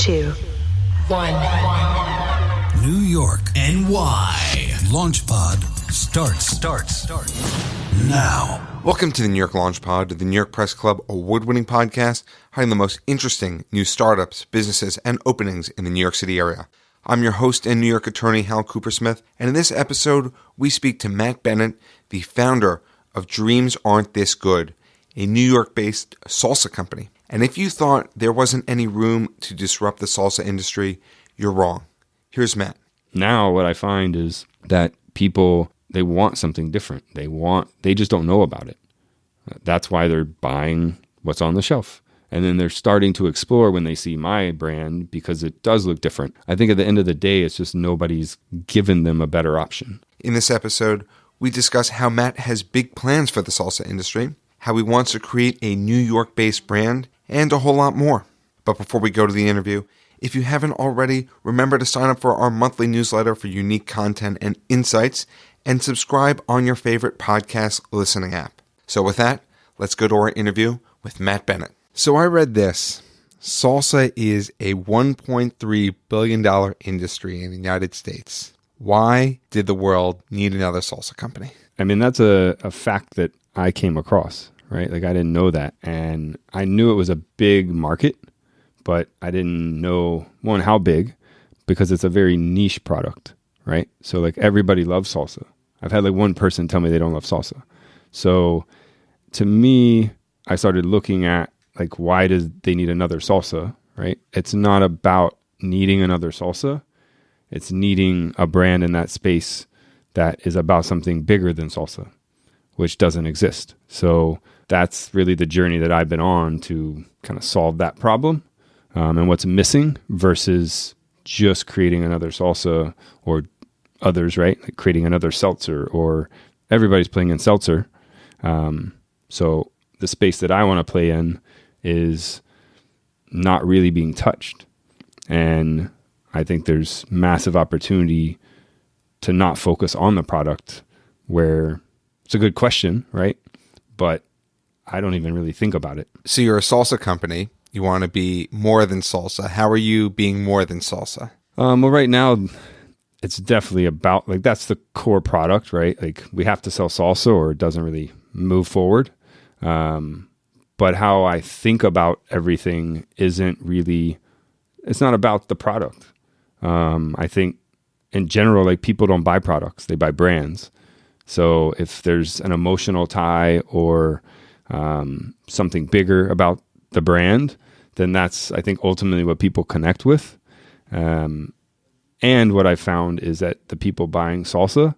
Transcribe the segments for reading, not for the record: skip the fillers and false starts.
2, 1. New York, NY. LaunchPod starts now. Welcome to the New York Launch Pod, the New York Press Club award-winning podcast highlighting the most interesting new startups, businesses, and openings in the New York City area. I'm your host and New York attorney, Hal Coopersmith, and in this episode, we speak to Matt Bennett, the founder of Dreams Aren't This Good, a New York-based salsa company. And if you thought there wasn't any room to disrupt the salsa industry, you're wrong. Here's Matt. Now what I find is that people, they want something different. They just don't know about it. That's why they're buying what's on the shelf. And then they're starting to explore when they see my brand because it does look different. I think at the end of the day, it's just nobody's given them a better option. In this episode, we discuss how Matt has big plans for the salsa industry, how he wants to create a New York-based brand, and a whole lot more. But before we go to the interview, if you haven't already, remember to sign up for our monthly newsletter for unique content and insights, and subscribe on your favorite podcast listening app. So with that, let's go to our interview with Matt Bennett. So I read this. Salsa is a $1.3 billion industry in the United States. Why did the world need another salsa company? I mean, that's a fact that I came across, right? Like I didn't know that. And I knew it was a big market, but I didn't know, one, how big, because it's a very niche product, right? So like everybody loves salsa. I've had like one person tell me they don't love salsa. So to me, I started looking at like, why does they need another salsa, right? It's not about needing another salsa. It's needing a brand in that space that is about something bigger than salsa, which doesn't exist. So that's really the journey that I've been on to kind of solve that problem. And what's missing versus just creating another salsa or others, right? Like creating another seltzer, or everybody's playing in seltzer. So the space that I want to play in is not really being touched. And I think there's massive opportunity to not focus on the product, where it's a good question, right? But I don't even really think about it. So you're a salsa company. You want to be more than salsa. How are you being more than salsa? Well, right now, it's definitely about, like, that's the core product, right? Like, we have to sell salsa or it doesn't really move forward. But how I think about everything isn't really, it's not about the product. I think in general, like, people don't buy products, they buy brands. So if there's an emotional tie or something bigger about the brand, then that's, I think, ultimately what people connect with. And what I found is that the people buying salsa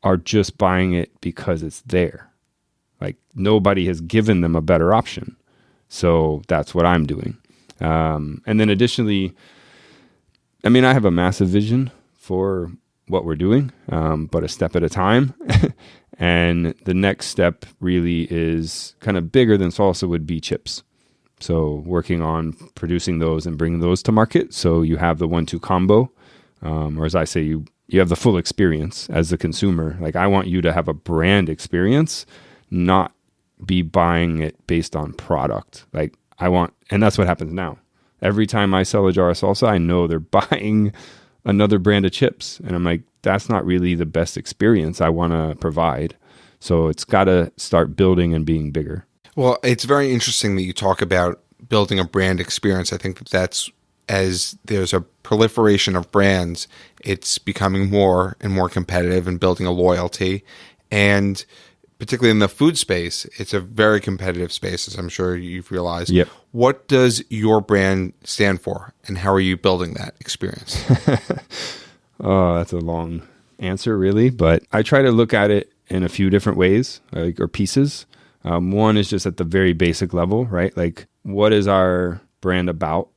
are just buying it because it's there. Like, nobody has given them a better option. So that's what I'm doing. And then additionally, I mean, I have a massive vision for what we're doing, but a step at a time. And the next step really is kind of bigger than salsa would be chips. So working on producing those and bringing those to market. So you have the 1-2 combo, or as I say, you have the full experience as the consumer. Like, I want you to have a brand experience, not be buying it based on product. Like, and that's what happens now. Every time I sell a jar of salsa, I know they're buying another brand of chips. And I'm like, that's not really the best experience I want to provide. So it's got to start building and being bigger. Well, it's very interesting that you talk about building a brand experience. I think that's, as there's a proliferation of brands, it's becoming more and more competitive and building a loyalty. And particularly in the food space, it's a very competitive space, as I'm sure you've realized. Yep. What does your brand stand for, and how are you building that experience? Oh, that's a long answer, really. But I try to look at it in a few different ways, or pieces. One is just at the very basic level, right? Like, what is our brand about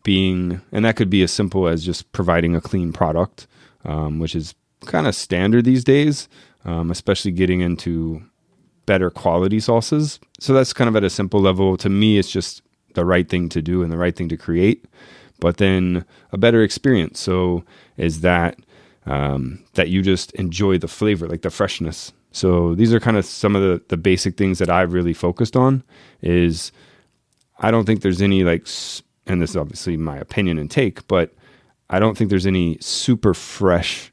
being? And that could be as simple as just providing a clean product, which is kind of standard these days, especially getting into better quality salsas. So that's kind of at a simple level. To me, it's just the right thing to do and the right thing to create. But then a better experience. So is that that you just enjoy the flavor, like the freshness. So these are kind of some of the basic things that I've really focused on. Is I don't think there's any like and this is obviously my opinion and take, but I don't think there's any super fresh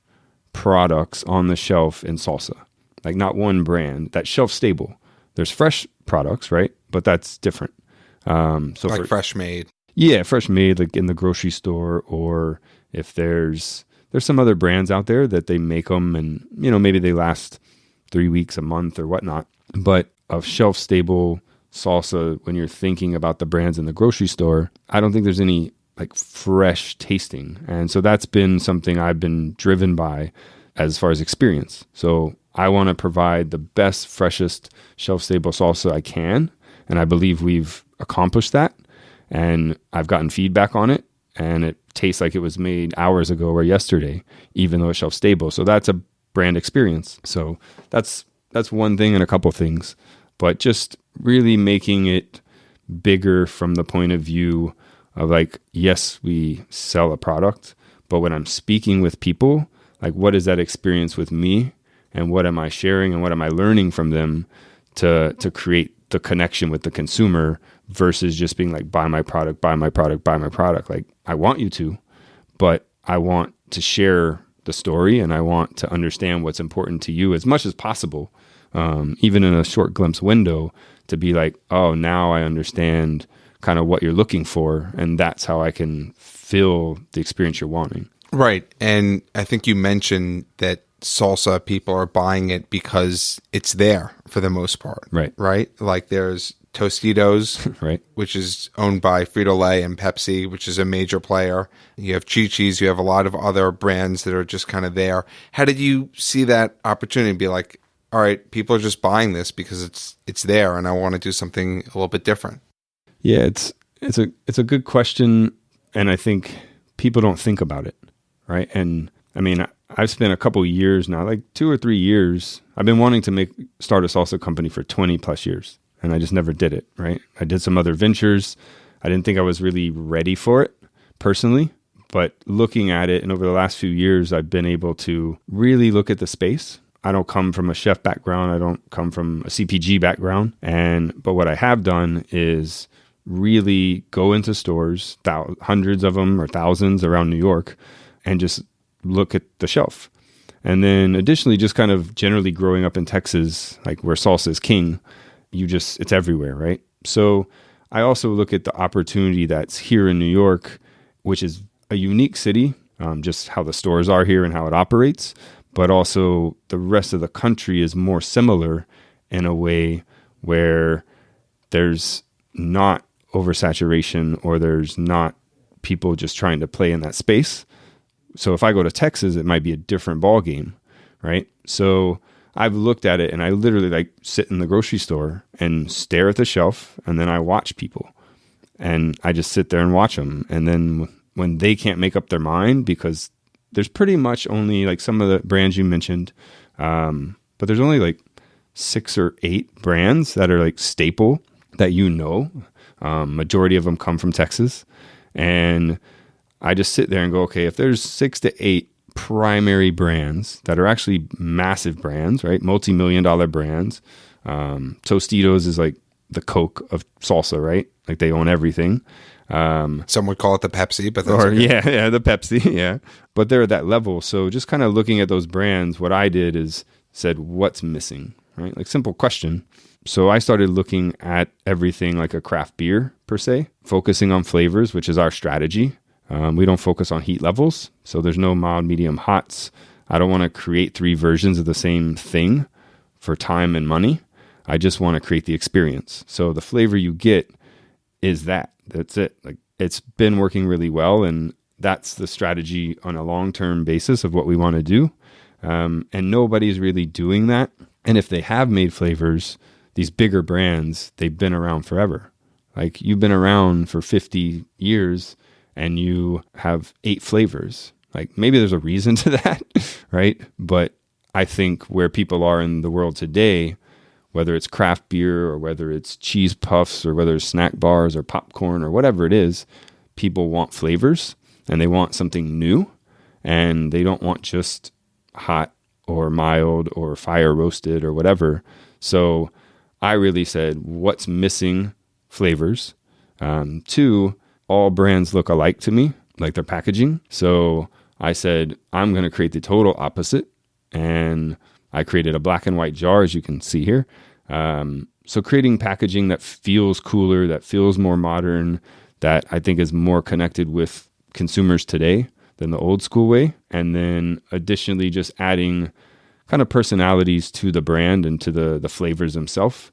products on the shelf in salsa. Like not one brand that's shelf stable. There's fresh products, right? But that's different. So like fresh made. Yeah, fresh made, like in the grocery store, or if there's some other brands out there that they make them and, maybe they last 3 weeks, a month or whatnot. But a shelf stable salsa, when you're thinking about the brands in the grocery store, I don't think there's any like fresh tasting. And so that's been something I've been driven by as far as experience. So I want to provide the best, freshest shelf stable salsa I can. And I believe we've accomplished that. And I've gotten feedback on it, and it tastes like it was made hours ago or yesterday, even though it's shelf stable. So that's a brand experience. So that's one thing and a couple things, but just really making it bigger from the point of view of like, yes, we sell a product, but when I'm speaking with people, like what is that experience with me, and what am I sharing, and what am I learning from them to create the connection with the consumer versus just being like, buy my product, buy my product, buy my product. Like I want you to, but I want to share the story, and I want to understand what's important to you as much as possible. Even in a short glimpse window, to be like, oh, now I understand kind of what you're looking for, and that's how I can fill the experience you're wanting. Right. And I think you mentioned that salsa, people are buying it because it's there for the most part. Right. Right? Like there's Tostitos, right, which is owned by Frito-Lay and Pepsi, which is a major player. You have Chi-Chi's, you have a lot of other brands that are just kind of there. How did you see that opportunity to be like, all right, people are just buying this because it's there, and I want to do something a little bit different? Yeah, it's a good question, and I think people don't think about it, right? And I mean, I've spent a couple years now, like 2 or 3 years. I've been wanting to start a salsa company for 20 plus years, and I just never did it, right? I did some other ventures. I didn't think I was really ready for it personally, but looking at it, and over the last few years, I've been able to really look at the space. I don't come from a chef background. I don't come from a CPG background. But what I have done is really go into stores, hundreds of them or thousands around New York, and just look at the shelf. And then additionally, just kind of generally growing up in Texas, like where salsa is king, it's everywhere, right? So I also look at the opportunity that's here in New York, which is a unique city, just how the stores are here and how it operates. But also the rest of the country is more similar in a way where there's not oversaturation, or there's not people just trying to play in that space. So if I go to Texas, it might be a different ball game, right? So I've looked at it, and I literally like sit in the grocery store and stare at the shelf, and then I watch people, and I just sit there and watch them. And then when they can't make up their mind, because there's pretty much only like some of the brands you mentioned, but there's only like 6 or 8 brands that are like staple that majority of them come from Texas. And I just sit there and go, okay, if there's 6 to 8 primary brands that are actually massive brands, right? Multi-million-dollar brands. Tostitos is like the Coke of salsa, right? Like they own everything. Some would call it the Pepsi, but that's yeah, the Pepsi, yeah. But they're at that level. So just kind of looking at those brands, what I did is said, what's missing, right? Like simple question. So I started looking at everything like a craft beer per se, focusing on flavors, which is our strategy. We don't focus on heat levels. So there's no mild, medium, hots. I don't want to create 3 versions of the same thing for time and money. I just want to create the experience. So the flavor you get is that's it. Like it's been working really well, and that's the strategy on a long-term basis of what we want to do. And nobody's really doing that. And if they have made flavors, these bigger brands, they've been around forever. Like you've been around for 50 years and you have 8 flavors. Like maybe there's a reason to that, right? But I think where people are in the world today, whether it's craft beer or whether it's cheese puffs or whether it's snack bars or popcorn or whatever it is, people want flavors and they want something new, and they don't want just hot or mild or fire roasted or whatever. So I really said, what's missing? Flavors. 2, all brands look alike to me, like their packaging. So I said, I'm going to create the total opposite. And I created a black and white jar, as you can see here. So creating packaging that feels cooler, that feels more modern, that I think is more connected with consumers today than the old school way. And then additionally, just adding kind of personalities to the brand and to the flavors themselves,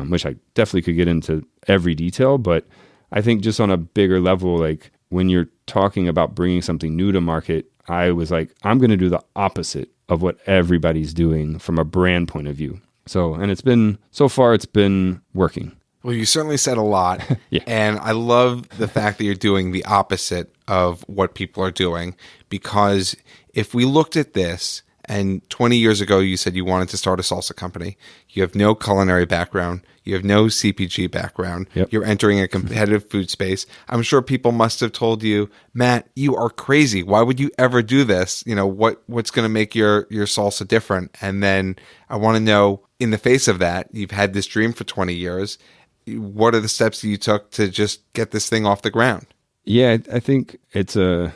which I definitely could get into every detail. But I think just on a bigger level, like when you're talking about bringing something new to market, I was like, I'm going to do the opposite of what everybody's doing from a brand point of view. So, and so far it's been working. Well, you certainly said a lot. Yeah. And I love the fact that you're doing the opposite of what people are doing, because if we looked at this, and 20 years ago, you said you wanted to start a salsa company. You have no culinary background. You have no CPG background. Yep. You're entering a competitive food space. I'm sure people must have told you, Matt, you are crazy. Why would you ever do this? You know, what's going to make your salsa different? And then I want to know, in the face of that, you've had this dream for 20 years. What are the steps that you took to just get this thing off the ground? Yeah, I think 20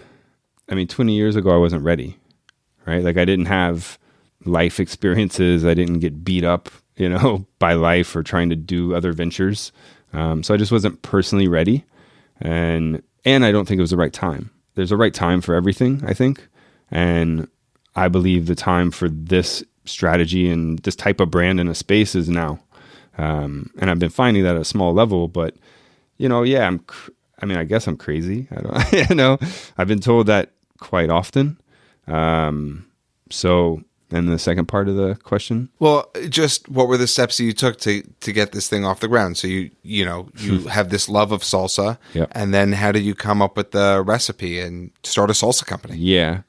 years ago, I wasn't ready. Right? Like I didn't have life experiences. I didn't get beat up, by life or trying to do other ventures. So I just wasn't personally ready. And I don't think it was the right time. There's a right time for everything, I think. And I believe the time for this strategy and this type of brand in a space is now. And I've been finding that at a small level, but I guess I'm crazy. I don't, I've been told that quite often. So, and the second part of the question? Well, just what were the steps that you took to get this thing off the ground? So you have this love of salsa, Yep. And then how did you come up with the recipe and start a salsa company? Yeah.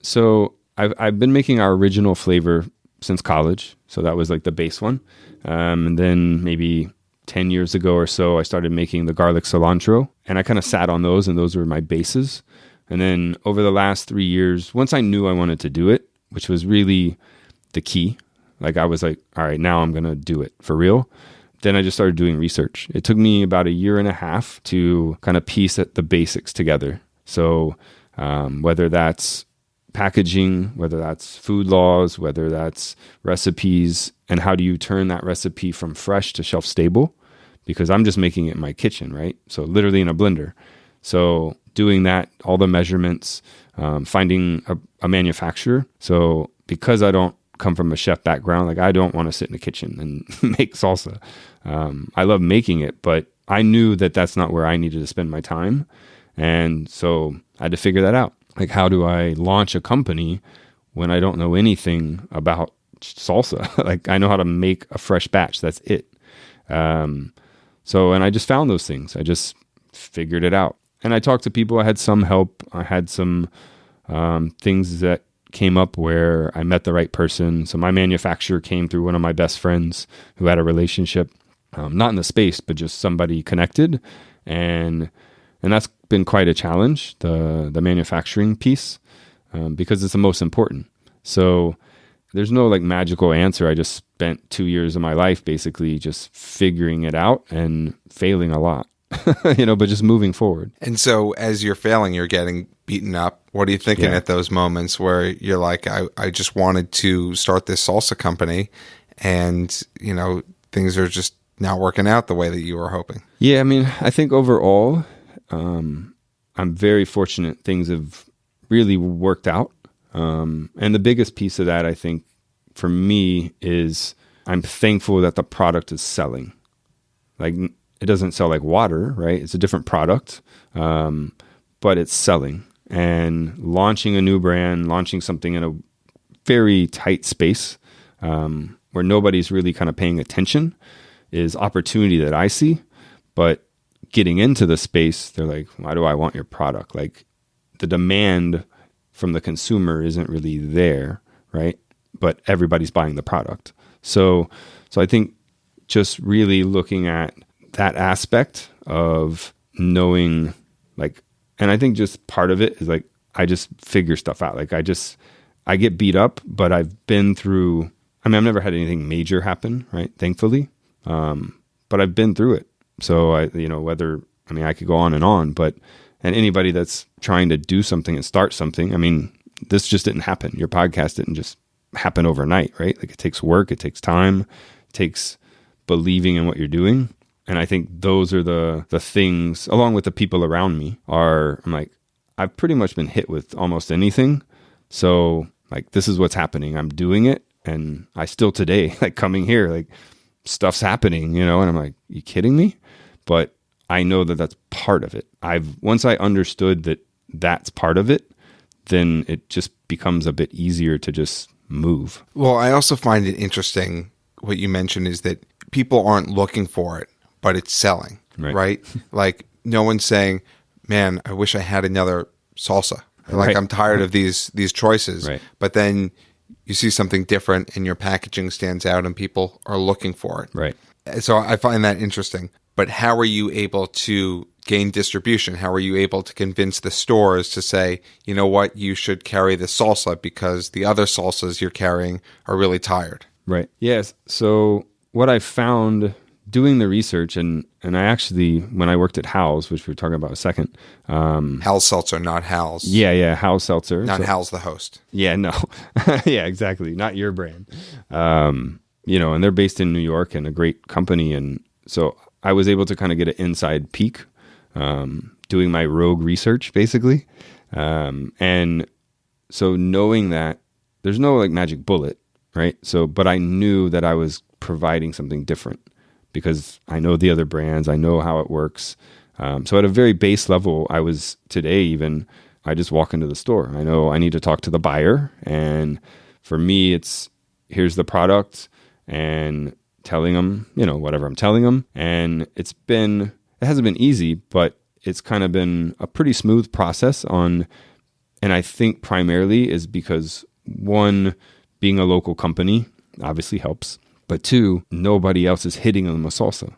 So I've been making our original flavor since college. So that was like the base one. And then maybe 10 years ago or so, I started making the garlic cilantro, and I kind of sat on those, and those were my bases. And then over the last 3 years, once I knew I wanted to do it, which was really the key, like I was like, all right, now I'm going to do it for real. Then I just started doing research. It took me about 1.5 years to kind of piece the basics together. So whether that's packaging, whether that's food laws, whether that's recipes, and how do you turn that recipe from fresh to shelf stable? Because I'm just making it in my kitchen, right? So literally in a blender. So doing that, all the measurements, finding a manufacturer. So because I don't come from a chef background, like I don't want to sit in the kitchen and make salsa. I love making it, but I knew that that's not where I needed to spend my time. And so I had to figure that out. Like, how do I launch a company when I don't know anything about salsa? Like, I know how to make a fresh batch. That's it. And I just found those things. I just figured it out. And I talked to people. I had some help. I had some things that came up where I met the right person. So my manufacturer came through one of my best friends who had a relationship, not in the space, but just somebody connected. And that's been quite a challenge, the manufacturing piece, because it's the most important. So there's no like magical answer. I just spent 2 years of my life basically just figuring it out and failing a lot. But just moving forward. And so as you're failing, you're getting beaten up. What are you thinking at those moments where you're like, I just wanted to start this salsa company and, things are just not working out the way that you were hoping? Yeah. I mean, I think overall, I'm very fortunate. Things have really worked out. And the biggest piece of that, I think, for me is I'm thankful that the product is selling. Like, it doesn't sell like water, right? It's a different product, but it's selling. And launching a new brand, launching something in a very tight space where nobody's really kind of paying attention is opportunity that I see. But getting into the space, they're like, why do I want your product? Like, the demand from the consumer isn't really there, right? But everybody's buying the product. So I think just really looking at that aspect of knowing, like, and I think just part of it is like, I just figure stuff out. Like, I get beat up, but I've been through, I've never had anything major happen, right? Thankfully. But I've been through it. So whether I mean, I could go on, and anybody that's trying to do something and start something, I mean, this just didn't happen. Your podcast didn't just happen overnight, right? Like, it takes work, it takes time, it takes believing in what you're doing. And I think those are the things, along with the people around me, I'm like, I've pretty much been hit with almost anything. So like, this is what's happening. I'm doing it. And I still today, like, coming here, like, stuff's happening, and I'm like, you kidding me? But I know that that's part of it. Once I understood that that's part of it, then it just becomes a bit easier to just move. Well, I also find it interesting what you mentioned is that people aren't looking for it, but it's selling, right? Like, no one's saying, man, I wish I had another salsa. Like, I'm tired of these choices. Right. But then you see something different and your packaging stands out and people are looking for it. Right. So I find that interesting. But how are you able to gain distribution? How are you able to convince the stores to say, you know what, you should carry the salsa because the other salsas you're carrying are really tired? Right. Yes. So what I found doing the research, and I actually, when I worked at Hal's, which we were talking about a second. Hal's Seltzer, not Hal's. Yeah, Hal's Seltzer. Not Hal's the host. Yeah, no. Yeah, exactly. Not your brand. And they're based in New York and a great company. And so I was able to kind of get an inside peek, doing my rogue research, basically. And so knowing that there's no like magic bullet, right? So, but I knew that I was providing something different because I know the other brands, I know how it works. So at a very base level, I just walk into the store. I know I need to talk to the buyer. And for me, it's here's the product and telling them, whatever I'm telling them. And it hasn't been easy, but it's kind of been a pretty smooth process and I think primarily is because one, being a local company obviously helps. But two, nobody else is hitting on the salsa.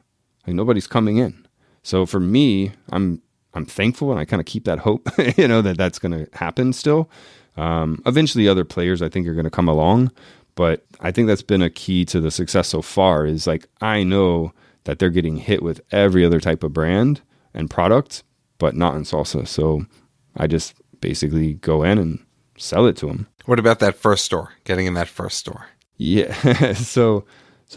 Like, nobody's coming in. So for me, I'm thankful, and I kind of keep that hope, that that's going to happen still. Eventually, other players I think are going to come along, but I think that's been a key to the success so far. Is like, I know that they're getting hit with every other type of brand and product, but not in salsa. So I just basically go in and sell it to them. What about that first store? Getting in that first store? Yeah. So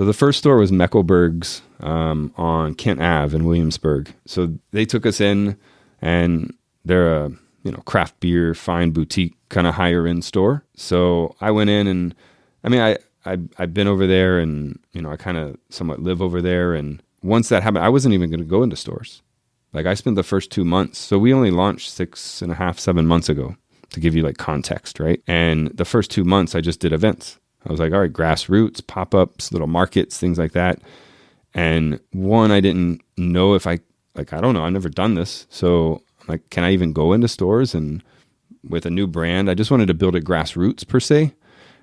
the first store was Meckelberg's on Kent Ave in Williamsburg. So they took us in, and they're a craft beer, fine boutique kind of higher end store. So I went in, and I mean I've been over there, and I kind of somewhat live over there. And once that happened, I wasn't even going to go into stores. Like, I spent the first 2 months. So we only launched 6.5, 7 months ago, to give you like context, right? And the first 2 months I just did events. I was like, all right, grassroots, pop-ups, little markets, things like that. And one, I didn't know if I don't know, I've never done this. So I'm like, can I even go into stores? And with a new brand, I just wanted to build it grassroots per se.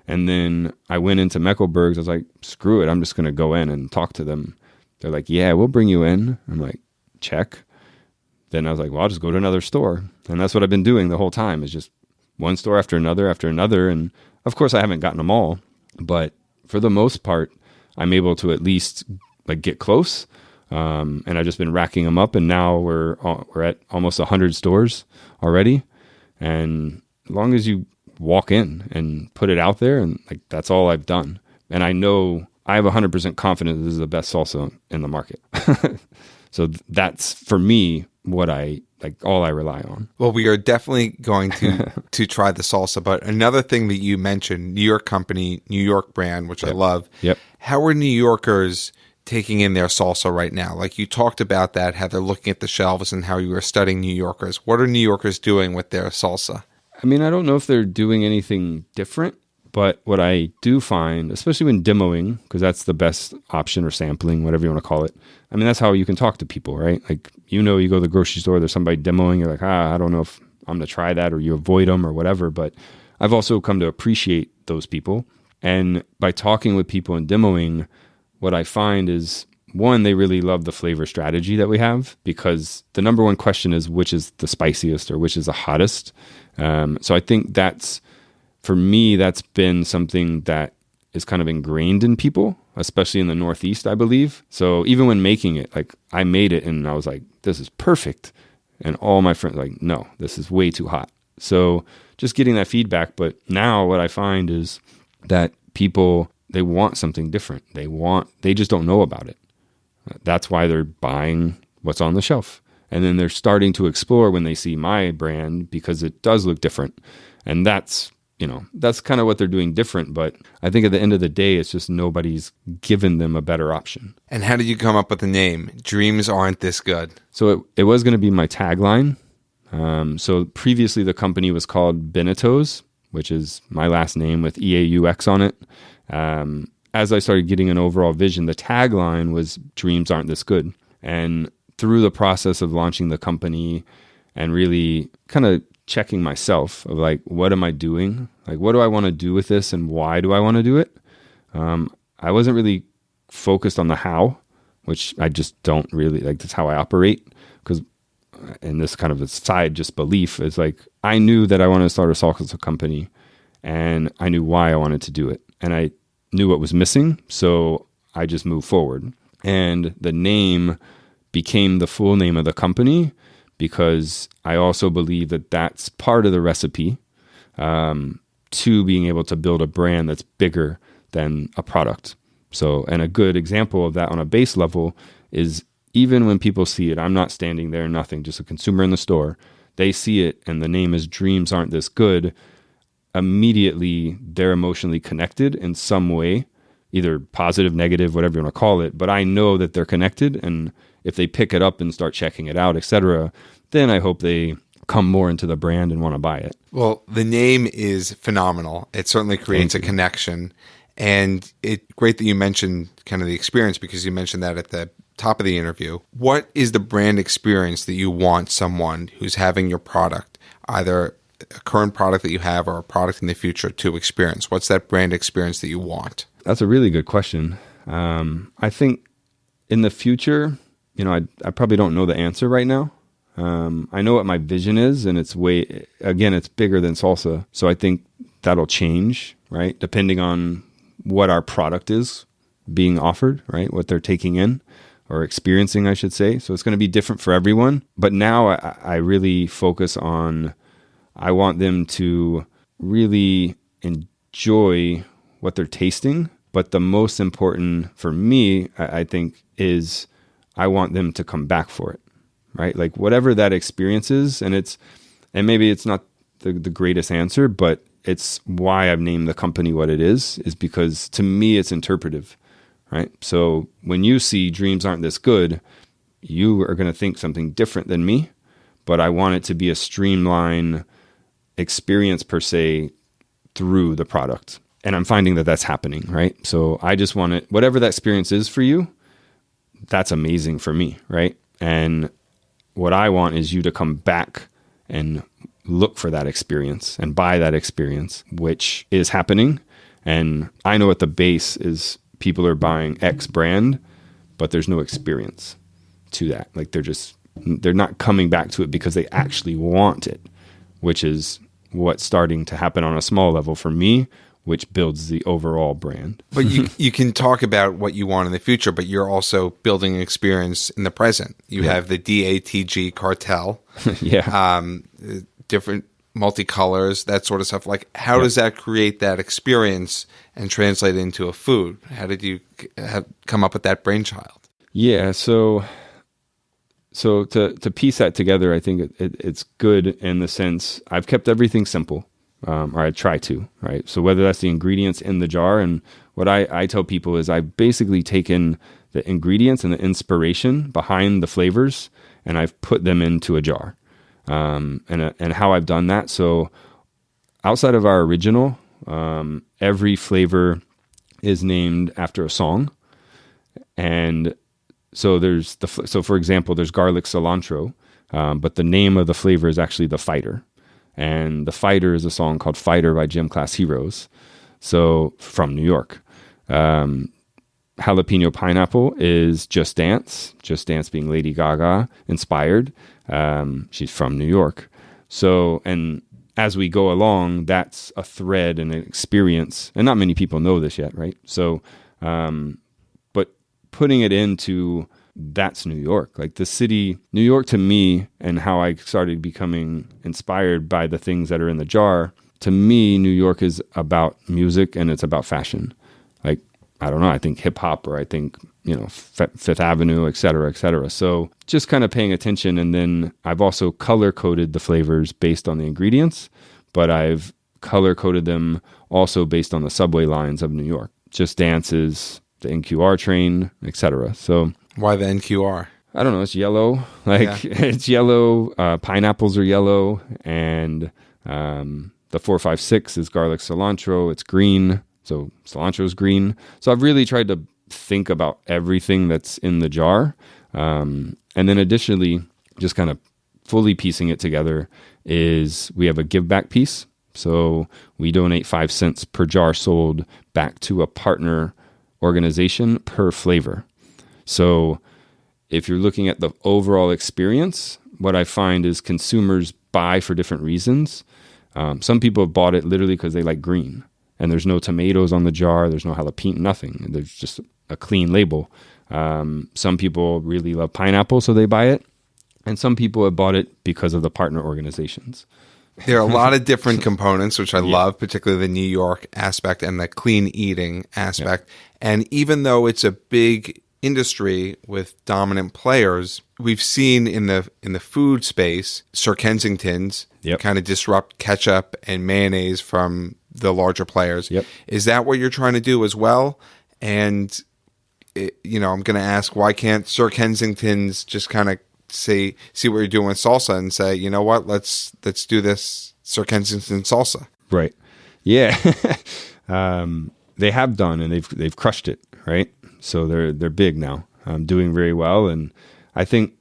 And then I went into Meckelberg's. I was like, screw it, I'm just going to go in and talk to them. They're like, yeah, we'll bring you in. I'm like, check. Then I was like, well, I'll just go to another store. And that's what I've been doing the whole time, is just one store after another. And of course I haven't gotten them all, but for the most part, I'm able to at least like get close. And I've just been racking them up, and now we're at almost 100 stores already. And as long as you walk in and put it out there, and like, that's all I've done. And I know I have 100% confidence this is the best salsa in the market. So that's, for me, what all I rely on. Well, we are definitely going to try the salsa. But another thing that you mentioned, New York company, New York brand, which I love. Yep. How are New Yorkers taking in their salsa right now? Like, you talked about that, how they're looking at the shelves and how you were studying New Yorkers. What are New Yorkers doing with their salsa? I mean, I don't know if they're doing anything different, but what I do find, especially when demoing, because that's the best option, or sampling, whatever you want to call it. I mean, that's how you can talk to people, right? Like, you go to the grocery store, there's somebody demoing, you're like, I don't know if I'm going to try that, or you avoid them or whatever. But I've also come to appreciate those people. And by talking with people and demoing, what I find is, one, they really love the flavor strategy that we have, because the number one question is which is the spiciest or which is the hottest. So I think for me, that's been something that is kind of ingrained in people, especially in the Northeast, I believe. So even when making it, like I made it and I was like, this is perfect. And all my friends were like, no, this is way too hot. So just getting that feedback. But now what I find is that people, they want something different. They just don't know about it. That's why they're buying what's on the shelf. And then they're starting to explore when they see my brand because it does look different. And that's kind of what they're doing different. But I think at the end of the day, it's just nobody's given them a better option. And how did you come up with the name? Dreams aren't this good. So it was going to be my tagline. So previously the company was called Benettos, which is my last name with EAUX on it. As I started getting an overall vision, the tagline was Dreams Aren't This Good. And through the process of launching the company and really kind of checking myself of like, what am I doing? Like, what do I want to do with this and why do I want to do it? I wasn't really focused on the how, which I just don't really like. That's how I operate. Because, and this kind of a side just belief is like, I knew that I wanted to start a salsa company and I knew why I wanted to do it. And I knew what was missing. So I just moved forward. And the name became the full name of the company because I also believe that that's part of the recipe to being able to build a brand that's bigger than a product. So, and a good example of that on a base level is even when people see it, I'm not standing there, nothing, just a consumer in the store. They see it and the name is Dreams Aren't This Good. Immediately, they're emotionally connected in some way, either positive, negative, whatever you want to call it. But I know that they're connected. And if they pick it up and start checking it out, etc., then I hope they come more into the brand and want to buy it. Well, the name is phenomenal. It certainly creates a connection. And it's great that you mentioned kind of the experience because you mentioned that at the top of the interview. What is the brand experience that you want someone who's having your product, either a current product that you have or a product in the future, to experience? What's that brand experience that you want? That's a really good question. I think in the future, I probably don't know the answer right now. I know what my vision is, and it's bigger than salsa. So I think that'll change, right? Depending on what our product is being offered, right? What they're taking in or experiencing, I should say. So it's going to be different for everyone. But now I really focus on, I want them to really enjoy what they're tasting. But the most important for me, I think, is I want them to come back for it, right? Like whatever that experience is, and maybe it's not the greatest answer, but it's why I've named the company what it is because to me it's interpretive, right? So when you see Dreams Aren't This Good, you are going to think something different than me, but I want it to be a streamlined experience per se through the product. And I'm finding that that's happening, right? So I just want it, whatever that experience is for you, that's amazing for me, right? And what I want is you to come back and look for that experience and buy that experience, which is happening. And I know at the base is people are buying X brand, but there's no experience to that. Like they're not coming back to it because they actually want it, which is what's starting to happen on a small level for me, which builds the overall brand. But you can talk about what you want in the future, but you're also building an experience in the present. You have the DATG cartel, different multicolors, that sort of stuff. Like, how does that create that experience and translate it into a food? How did you come up with that brainchild? Yeah, so to piece that together, I think it's good in the sense I've kept everything simple. Or I try to, right? So whether that's the ingredients in the jar, and what I tell people is I've basically taken the ingredients and the inspiration behind the flavors, and I've put them into a jar. And how I've done that. So outside of our original, every flavor is named after a song. And so for example, there's garlic cilantro, but the name of the flavor is actually The Fighter. And The Fighter is a song called Fighter by Gym Class Heroes. So from New York. Jalapeno pineapple is Just Dance being Lady Gaga inspired. She's from New York. So, and as we go along, that's a thread and an experience. And not many people know this yet, right? So, but putting it into that's New York. Like the city, New York to me, and how I started becoming inspired by the things that are in the jar. To me, New York is about music and it's about fashion. Like, I don't know, I think hip hop, or I think, Fifth Avenue, et cetera, et cetera. So just kind of paying attention. And then I've also color coded the flavors based on the ingredients, but I've color coded them also based on the subway lines of New York. Just Dance's, the NQR train, et cetera. So why the NQR? I don't know. It's yellow. It's yellow. Pineapples are yellow. And the 456 is garlic cilantro. It's green. So cilantro is green. So I've really tried to think about everything that's in the jar. And then additionally, just kind of fully piecing it together is we have a give back piece. So we donate 5 cents per jar sold back to a partner organization per flavor. So if you're looking at the overall experience, what I find is consumers buy for different reasons. Some people have bought it literally because they like green, and there's no tomatoes on the jar. There's no jalapeno, nothing. There's just a clean label. Some people really love pineapple, so they buy it. And some people have bought it because of the partner organizations. There are a lot of different components, which I love, particularly the New York aspect and the clean eating aspect. Yeah. And even though it's a big industry with dominant players, we've seen in the food space, Sir Kensington's kind of disrupt ketchup and mayonnaise from the larger players. Yep. Is that what you're trying to do as well? And I'm going to ask, why can't Sir Kensington's just kind of see what you're doing with salsa and say, you know what, let's do this Sir Kensington salsa? Right. Yeah. They have done, and they've crushed it, right? So they're big now, doing very well. And I don't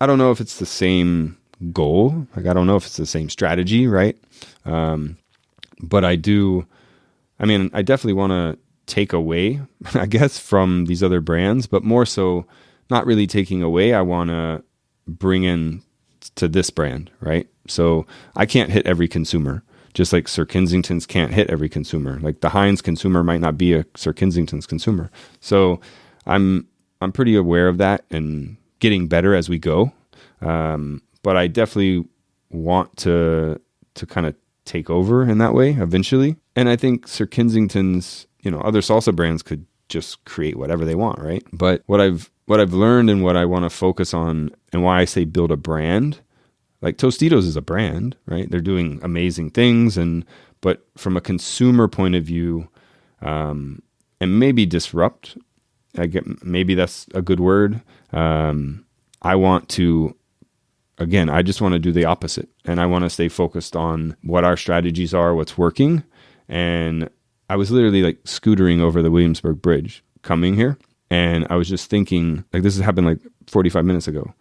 know if it's the same goal. Like, I don't know if it's the same strategy, right? But I definitely want to take away, I guess, from these other brands, but more so not really taking away. I want to bring in to this brand, right? So I can't hit every consumer, just like Sir Kensington's can't hit every consumer. Like the Heinz consumer might not be a Sir Kensington's consumer. So I'm pretty aware of that and getting better as we go. But I definitely want to kind of take over in that way eventually. And I think Sir Kensington's, other salsa brands could just create whatever they want, right? But what I've learned and what I want to focus on, and why I say build a brand, like Tostitos is a brand, right? They're doing amazing things, but from a consumer point of view, and maybe disrupt, maybe that's a good word. I want to, again, I just want to do the opposite, and I want to stay focused on what our strategies are, what's working. And I was literally like scootering over the Williamsburg Bridge coming here, and I was just thinking, like, this has happened like 45 minutes ago.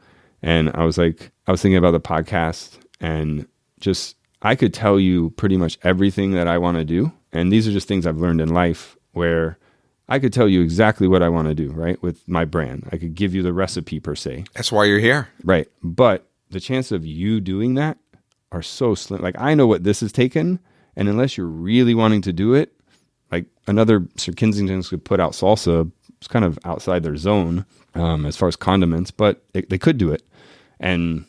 And I was thinking about the podcast, and just, I could tell you pretty much everything that I want to do. And these are just things I've learned in life, where I could tell you exactly what I want to do, right? With my brand, I could give you the recipe per se. That's why you're here. Right. But the chance of you doing that are so slim. Like, I know what this has taken, and unless you're really wanting to do it, like another Sir Kensington's could put out salsa. It's kind of outside their zone as far as condiments, but they could do it. And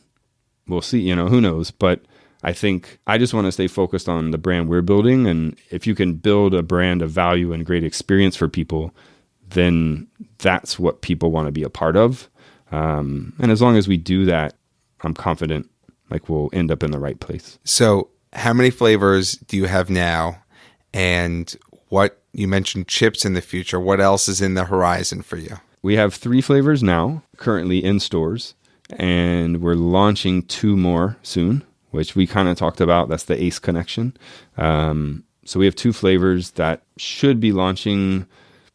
we'll see, who knows. But I think I just want to stay focused on the brand we're building. And if you can build a brand of value and great experience for people, then that's what people want to be a part of. And as long as we do that, I'm confident like we'll end up in the right place. So how many flavors do you have now? And what, you mentioned chips in the future. What else is in the horizon for you? We have 3 flavors now currently in stores, and we're launching 2 more soon, which we kind of talked about. That's the Ace Connection. So we have 2 flavors that should be launching,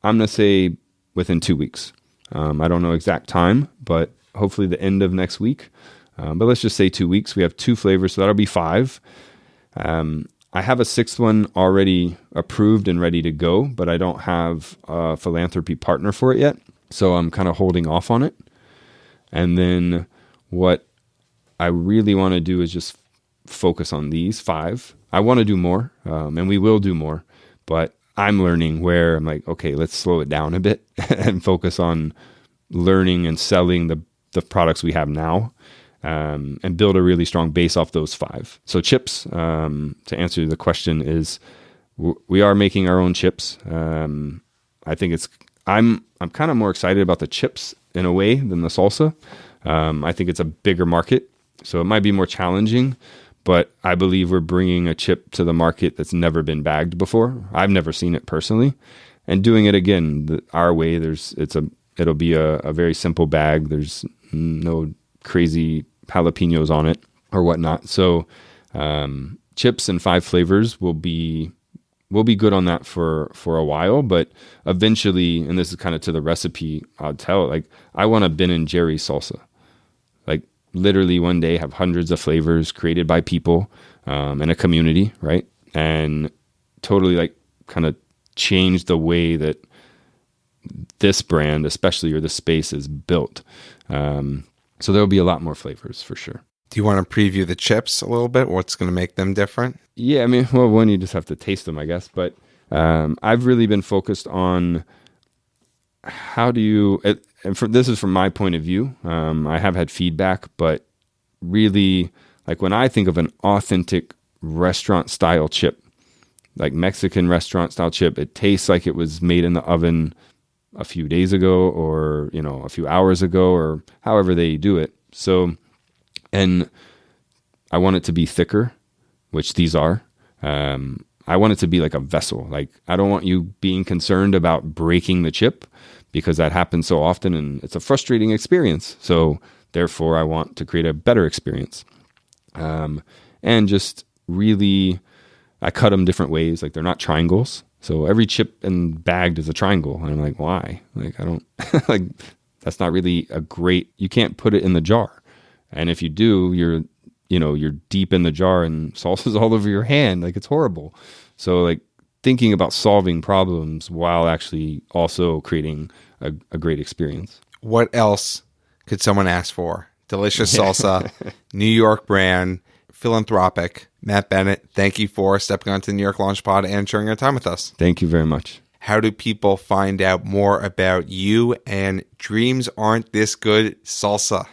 I'm going to say within 2 weeks. I don't know exact time, but hopefully the end of next week. But let's just say 2 weeks. We have 2 flavors, so that'll be 5. I have a 6th one already approved and ready to go, but I don't have a philanthropy partner for it yet. So I'm kind of holding off on it. And then what I really want to do is just focus on these 5. I want to do more, and we will do more, but I'm learning where I'm like, okay, let's slow it down a bit and focus on learning and selling the products we have now, and build a really strong base off those 5. So chips, to answer the question, is we are making our own chips. I think I'm kind of more excited about the chips in a way than the salsa. I think it's a bigger market, so it might be more challenging, but I believe we're bringing a chip to the market that's never been bagged before. I've never seen it personally, and doing it again our way. It'll be a very simple bag. There's no crazy jalapenos on it or whatnot. So chips and 5 flavors will be good on that for a while, but eventually, and this is kind of to the recipe, I'll tell, like, I want a Ben and Jerry's salsa. Like, literally one day have hundreds of flavors created by people in a community, right? And totally, like, kind of change the way that this brand, especially, or this space is built. So there'll be a lot more flavors for sure. Do you want to preview the chips a little bit? What's going to make them different? Yeah, I mean, well, one, you just have to taste them, I guess. But I've really been focused on how do you, and this is from my point of view. I have had feedback, but really, like, when I think of an authentic restaurant style chip, like Mexican restaurant style chip, it tastes like it was made in the oven a few days ago, or, a few hours ago, or however they do it. So, and I want it to be thicker, which these are. I want it to be like a vessel. Like, I don't want you being concerned about breaking the chip, because that happens so often and it's a frustrating experience. So therefore I want to create a better experience. And just really, I cut them different ways. Like, they're not triangles. So every chip and bagged is a triangle. And I'm like, why? Like, I don't, like, that's not really you can't put it in the jar. And if you do, you're deep in the jar and salsa's all over your hand. Like, it's horrible. So, like, thinking about solving problems while actually also creating a great experience. What else could someone ask for? Delicious salsa, New York brand, philanthropic. Matt Bennett, thank you for stepping onto the New York Launch Pod and sharing your time with us. Thank you very much. How do people find out more about you and Dreams Aren't This Good Salsa?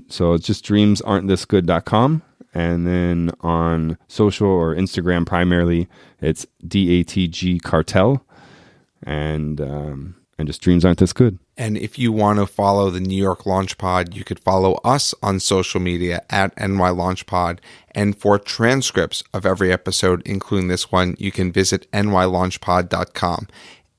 So it's just dreamsaren'tthisgood.com. And then on social or Instagram primarily, it's DATG Cartel. And just Dreams Aren't This Good. And if you want to follow the New York Launch Pod, you could follow us on social media at NY Launch Pod. And for transcripts of every episode, including this one, you can visit nylaunchpod.com.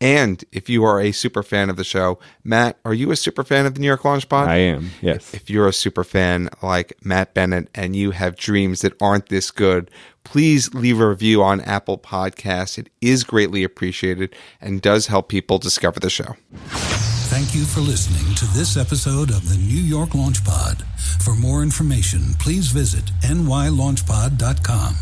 And if you are a super fan of the show, Matt, are you a super fan of the New York Launch Pod? I am, yes. If you're a super fan like Matt Bennett and you have dreams that aren't this good, please leave a review on Apple Podcasts. It is greatly appreciated and does help people discover the show. Thank you for listening to this episode of the New York Launch Pod. For more information, please visit nylaunchpod.com.